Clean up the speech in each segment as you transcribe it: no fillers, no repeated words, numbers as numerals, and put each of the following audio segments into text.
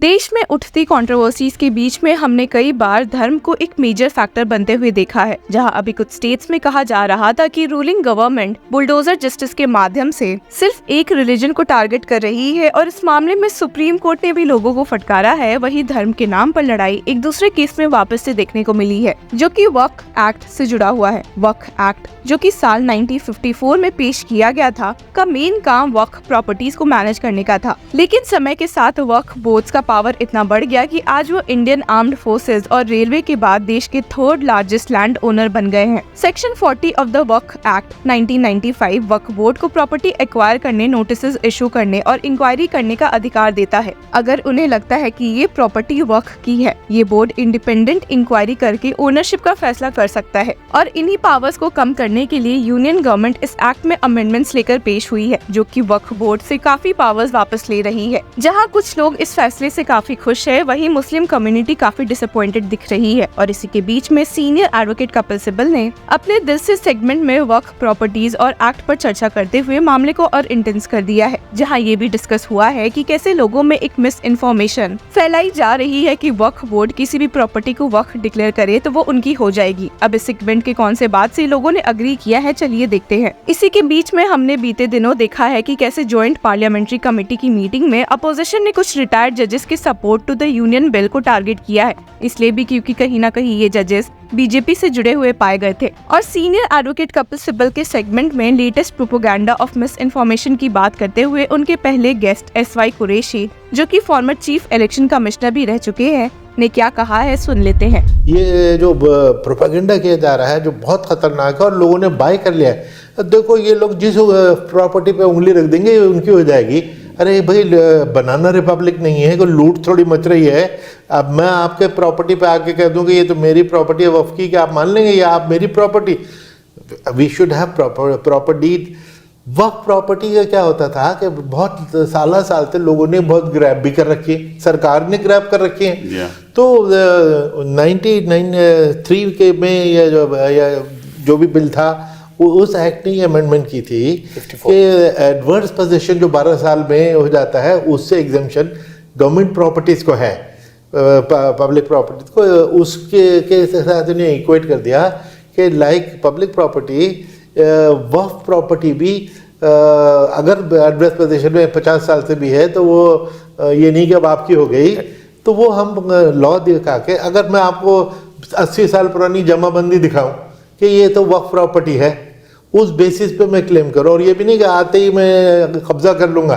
देश में उठती कंट्रोवर्सीज के बीच में हमने कई बार धर्म को एक मेजर फैक्टर बनते हुए देखा है। जहां अभी कुछ स्टेट्स में कहा जा रहा था कि रूलिंग गवर्नमेंट बुलडोजर जस्टिस के माध्यम से सिर्फ एक रिलीजन को टारगेट कर रही है और इस मामले में सुप्रीम कोर्ट ने भी लोगों को फटकारा है। वही धर्म के नाम पर लड़ाई एक दूसरे केस में वापस से देखने को मिली है, जो कि वक्फ एक्ट से जुड़ा हुआ है। वक्फ एक्ट, जो कि साल 1954 में पेश किया गया था, का मेन काम वक्फ प्रॉपर्टीज को मैनेज करने का था। लेकिन समय के साथ वक्फ बोर्ड्स का पावर इतना बढ़ गया कि आज वो इंडियन आर्म्ड फोर्सेज और रेलवे के बाद देश के थर्ड लार्जेस्ट लैंड ओनर बन गए हैं। Section 40 of the Waqf act 1995 Waqf board को प्रॉपर्टी एक्वायर करने, नोटिसेस इशू करने और इंक्वायरी करने का अधिकार देता है। अगर उन्हें लगता है कि ये प्रॉपर्टी वक्फ की है, ये बोर्ड इंडिपेंडेंट इंक्वायरी करके ओनरशिप का फैसला कर सकता है। और इन्हीं पावर्स को कम करने के लिए यूनियन गवर्नमेंट इस एक्ट में अमेंडमेंट्स लेकर पेश हुई है, जो कि वक्फ बोर्ड से काफी पावर्स वापस ले रही है। जहां कुछ लोग इस फैसले से काफी खुश है, वहीं मुस्लिम कम्युनिटी काफी डिसअपॉइंटेड दिख रही है। और इसी के बीच में सीनियर एडवोकेट कपिल सिब्बल ने अपने दिल से सेगमेंट में वक्फ प्रॉपर्टीज और एक्ट पर चर्चा करते हुए मामले को और इंटेंस कर दिया है। जहां ये भी डिस्कस हुआ है कि कैसे लोगों में एक मिस इन्फॉर्मेशन फैलाई जा रही है कि वक्फ बोर्ड किसी भी प्रॉपर्टी को वक्फ डिक्लेयर करे तो वो उनकी हो जाएगी। अब इस सेगमेंट के कौन से बात से लोगों ने अग्री किया है, चलिए देखते हैं। इसी के बीच में हमने बीते दिनों देखा है कि कैसे ज्वाइंट पार्लियामेंट्री कमेटी की मीटिंग में अपोजिशन ने कुछ रिटायर्ड जजेस के support to the union bill को टारगेट किया है, इसलिए भी क्योंकि कहीं ना कहीं ये जजेस बीजेपी से जुड़े हुए पाए गए थे। और सीनियर एडवोकेट कपिल सिब्बल के सेगमेंट में latest propaganda of miss information की बात करते हुए उनके पहले गेस्ट SY कुरैशी, जो कि फॉर्मर चीफ इलेक्शन कमिश्नर भी रह चुके हैं, ने क्या कहा है, सुन लेते हैं। ये जो प्रोपेगेंडा किया जा रहा है, जो बहुत खतरनाक है और लोगों ने बाय कर लिया है। देखो, ये लोग जिस प्रॉपर्टी पे उंगली रख देंगे उनकी हो जाएगी। अरे भाई, बनाना रिपब्लिक नहीं है, कोई लूट थोड़ी मच रही है। अब मैं आपके प्रॉपर्टी पे आके कह दूं कि ये तो मेरी प्रॉपर्टी है वक्फ की, क्या आप मान लेंगे या आप मेरी property? We should have proper deed. Waqf property का क्या होता था कि बहुत साल से लोगों ने बहुत ग्रैब भी कर रखी है, सरकार ने ग्रैब कर रखी है। तो 1993 के में या जो भी बिल था, उस एक्ट ने अमेंडमेंट की थी कि एडवर्स पोजीशन जो 12 साल में हो जाता है, उससे एग्जेम्पशन गवर्नमेंट प्रॉपर्टीज को है, पब्लिक प्रॉपर्टीज को, उसके के साथ उन्हें इक्वेट कर दिया कि लाइक पब्लिक प्रॉपर्टी, वक्फ प्रॉपर्टी भी अगर एडवर्स पोजीशन में 50 साल से भी है तो वो ये नहीं कि अब आपकी हो गई। तो वो हम लॉ दिखा के, अगर मैं आपको 80 साल पुरानी जमाबंदी दिखाऊं कि ये तो वक्फ प्रॉपर्टी है, उस बेसिस पे मैं क्लेम करूं, और ये भी नहीं कि आते ही मैं कब्जा कर लूँगा।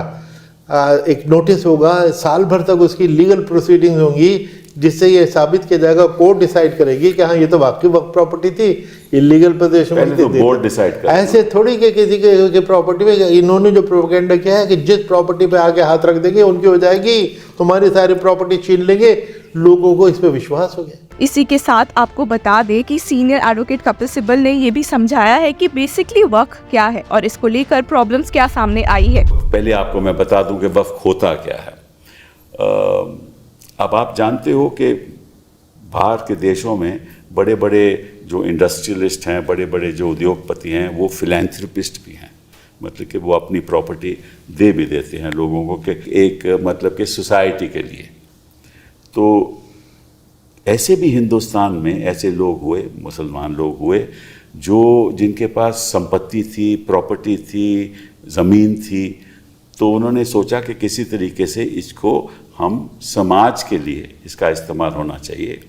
एक नोटिस होगा, साल भर तक उसकी लीगल प्रोसीडिंग्स होंगी, जिससे ये साबित किया जाएगा, कोर्ट डिसाइड करेगी कि हाँ ये तो वाकई वक्फ प्रॉपर्टी थी, इलीगल पोजीशन में थी। बोर्ड डिसाइड करेगा। ऐसे थोड़ी कि किसी के प्रॉपर्टी में इन्होंने जो प्रोपेगेंडा किया है कि जिस प्रॉपर्टी पे आगे हाथ रख देंगे उनकी हो जाएगी, तुम्हारी सारी प्रॉपर्टी छीन लेंगे, लोगों को इस पे विश्वास हो गया। इसी के साथ आपको बता दें कि सीनियर एडवोकेट कपिल सिब्बल ने ये भी समझाया है कि बेसिकली वक्फ क्या है और इसको लेकर प्रॉब्लम्स क्या सामने आई है। पहले आपको मैं बता दूं कि वक्फ होता क्या है। अब आप जानते हो कि बाहर के देशों में बड़े बड़े जो इंडस्ट्रियलिस्ट हैं, बड़े बड़े जो उद्योगपति हैं, वो फिलैंथ्रोपिस्ट भी हैं। मतलब कि वो अपनी प्रॉपर्टी दे भी देते हैं लोगों को कि एक मतलब कि सोसाइटी के लिए। तो ऐसे भी हिंदुस्तान में ऐसे लोग हुए, मुसलमान लोग हुए, जो जिनके पास संपत्ति थी, प्रॉपर्टी थी, ज़मीन थी। तो उन्होंने सोचा कि किसी तरीके से इसको हम समाज के लिए इसका इस्तेमाल होना चाहिए।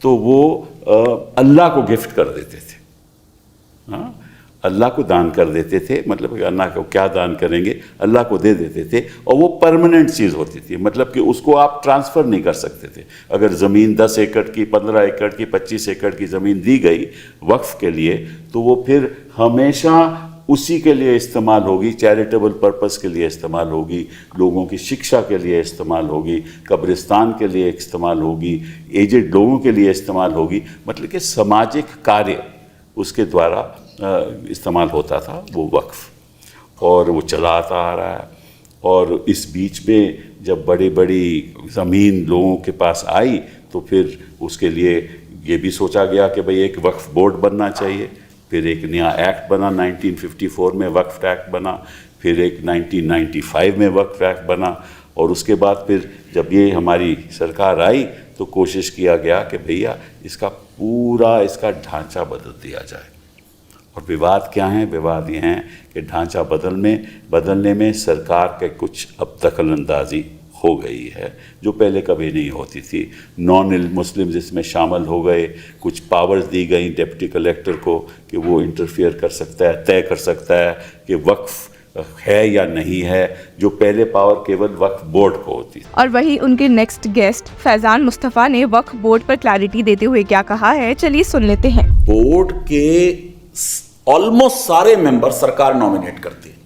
तो वो अल्लाह को गिफ्ट कर देते थे, हाँ, अल्लाह को दान कर देते थे। मतलब कि अल्लाह को क्या दान करेंगे, अल्लाह को दे देते थे। और वो परमानेंट चीज़ होती थी, मतलब कि उसको आप ट्रांसफ़र नहीं कर सकते थे। अगर ज़मीन 10 एकड़ की, 15 एकड़ की, 25 एकड़ की ज़मीन दी गई वक्फ के लिए, तो वो फिर हमेशा उसी के लिए इस्तेमाल होगी, चैरिटेबल पर्पस के लिए इस्तेमाल होगी, लोगों की शिक्षा के लिए इस्तेमाल होगी, कब्रिस्तान के लिए इस्तेमाल होगी, एजेड लोगों के लिए इस्तेमाल होगी। मतलब कि सामाजिक कार्य उसके द्वारा इस्तेमाल होता था वो वक्फ, और वो चला आता आ रहा है। और इस बीच में जब बड़ी बड़ी ज़मीन लोगों के पास आई, तो फिर उसके लिए ये भी सोचा गया कि भाई एक वक्फ बोर्ड बनना चाहिए। फिर एक नया एक्ट बना, 1954 में वक्फ एक्ट बना, फिर एक 1995 में वक्फ एक्ट बना, और उसके बाद फिर जब ये हमारी सरकार आई तो कोशिश किया गया कि भैया इसका ढांचा बदल दिया जाए। और विवाद क्या है? विवाद ये हैं कि ढांचा बदलने में सरकार के कुछ अब दखलंदाजी हो गई है जो पहले कभी नहीं होती थी। नॉन मुस्लिम्स इसमें शामिल हो गए, कुछ पावर्स दी गई डिप्टी कलेक्टर को कि वो इंटरफियर कर सकता है, तय कर सकता है कि वक्फ है या नहीं है, जो पहले पावर केवल वक्फ बोर्ड को होती थी। और वही उनके नेक्स्ट गेस्ट फैजान मुस्तफा ने वक्फ बोर्ड पर क्लैरिटी देते हुए क्या कहा है, चलिए सुन लेते हैं। बोर्ड के ऑलमोस्ट सारे मेंबर सरकार नॉमिनेट करती है।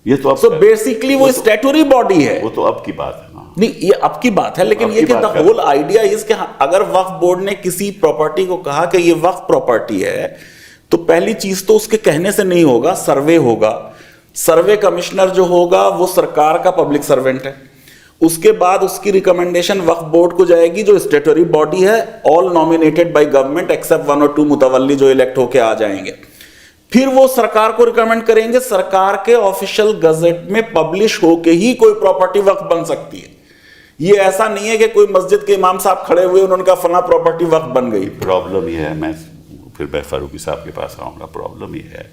ये तो सो बेसिकली वो स्टैट्यूटरी बॉडी है। वो तो अब की बात है ना। नहीं, ये अब की बात है, लेकिन ये कि द होल आइडिया इज कि अगर वक्फ बोर्ड ने किसी प्रॉपर्टी को कहा कि ये वक्फ प्रॉपर्टी है, तो पहली चीज तो उसके कहने से नहीं होगा, सर्वे होगा। सर्वे कमिश्नर जो होगा वो सरकार का पब्लिक सर्वेंट है। उसके बाद उसकी रिकमेंडेशन वक्फ बोर्ड को जाएगी जो स्टैट्यूटरी बॉडी है, all nominated by government except 1 और 2 मुतवल्ली जो इलेक्ट होके आ जाएंगे। फिर वो सरकार को रिकमेंड करेंगे, सरकार के ऑफिशियल गजेट में पब्लिश होके ही कोई प्रॉपर्टी वक्फ बन सकती है। ये ऐसा नहीं है कि कोई मस्जिद के इमाम साहब खड़े हुए उन्होंने कहा फला प्रॉपर्टी वक्फ बन गई। प्रॉब्लम ये है, मैं फिर फारूकी साहब के पास आऊँगा, प्रॉब्लम ये है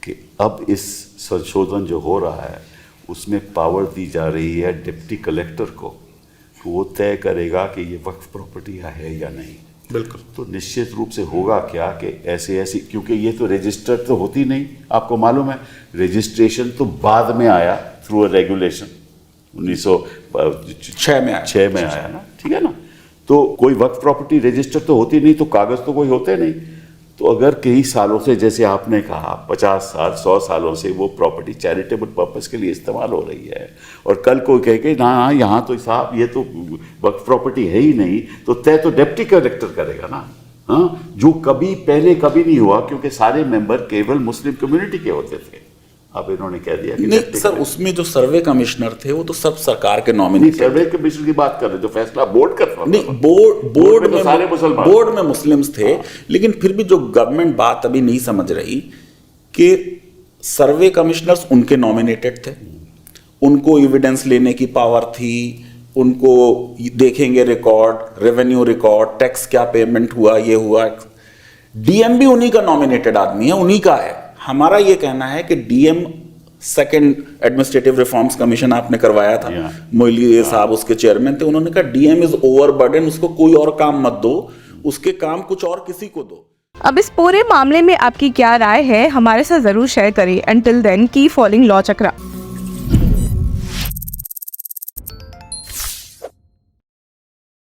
कि अब इस संशोधन जो हो रहा है उसमें पावर दी जा रही है डिप्टी कलेक्टर को, वो तय करेगा कि ये वक्फ प्रॉपर्टी है या नहीं। बिल्कुल। तो निश्चित रूप से होगा क्या कि ऐसी क्योंकि ये तो रजिस्टर्ड तो होती नहीं, आपको मालूम है रजिस्ट्रेशन तो बाद में आया थ्रू अ रेगुलेशन 1906 में आया ना, ठीक है ना। तो कोई वक्फ प्रॉपर्टी रजिस्टर्ड तो होती नहीं, तो कागज तो कोई होते नहीं। तो अगर कई सालों से, जैसे आपने कहा 50 साल 100 सालों से वो प्रॉपर्टी चैरिटेबल पर्पस के लिए इस्तेमाल हो रही है, और कल कोई कहे कि ना यहाँ तो साहब ये तो वक्फ प्रॉपर्टी है ही नहीं, तो तय तो डिप्टी कलेक्टर करेगा ना। हाँ, जो पहले कभी नहीं हुआ, क्योंकि सारे मेंबर केवल मुस्लिम कम्युनिटी के होते थे। अब इन्होंने कह दिया कि नहीं सर, उसमें जो सर्वे कमिश्नर थे वो तो सब सरकार के नॉमिनेट। सर्वे कमिश्नर की बात कर रहे, जो फैसला बोर्ड करता नहीं, बोर्ड में सारे मुसलमान, बोर्ड में मुस्लिम्स थे। लेकिन फिर भी जो गवर्नमेंट बात अभी नहीं समझ रही कि सर्वे कमिश्नर्स उनके नॉमिनेटेड थे, उनको एविडेंस लेने की पावर थी, उनको देखेंगे रिकॉर्ड, रेवेन्यू रिकॉर्ड, टैक्स क्या पेमेंट हुआ, ये हुआ। डीएम भी उन्हीं का नॉमिनेटेड आदमी है, उन्हीं का है। हमारा ये कहना है कि DM second administrative reforms commission आपने करवाया था, मोइली साहब उसके चेयरमैन थे, उन्होंने कहा डीएम इज ओवरबर्डन, उसको कोई और काम मत दो, उसके काम कुछ और किसी को दो। अब इस पूरे मामले में आपकी क्या राय है, हमारे साथ जरूर शेयर करें। Until then keep following Law चक्रा।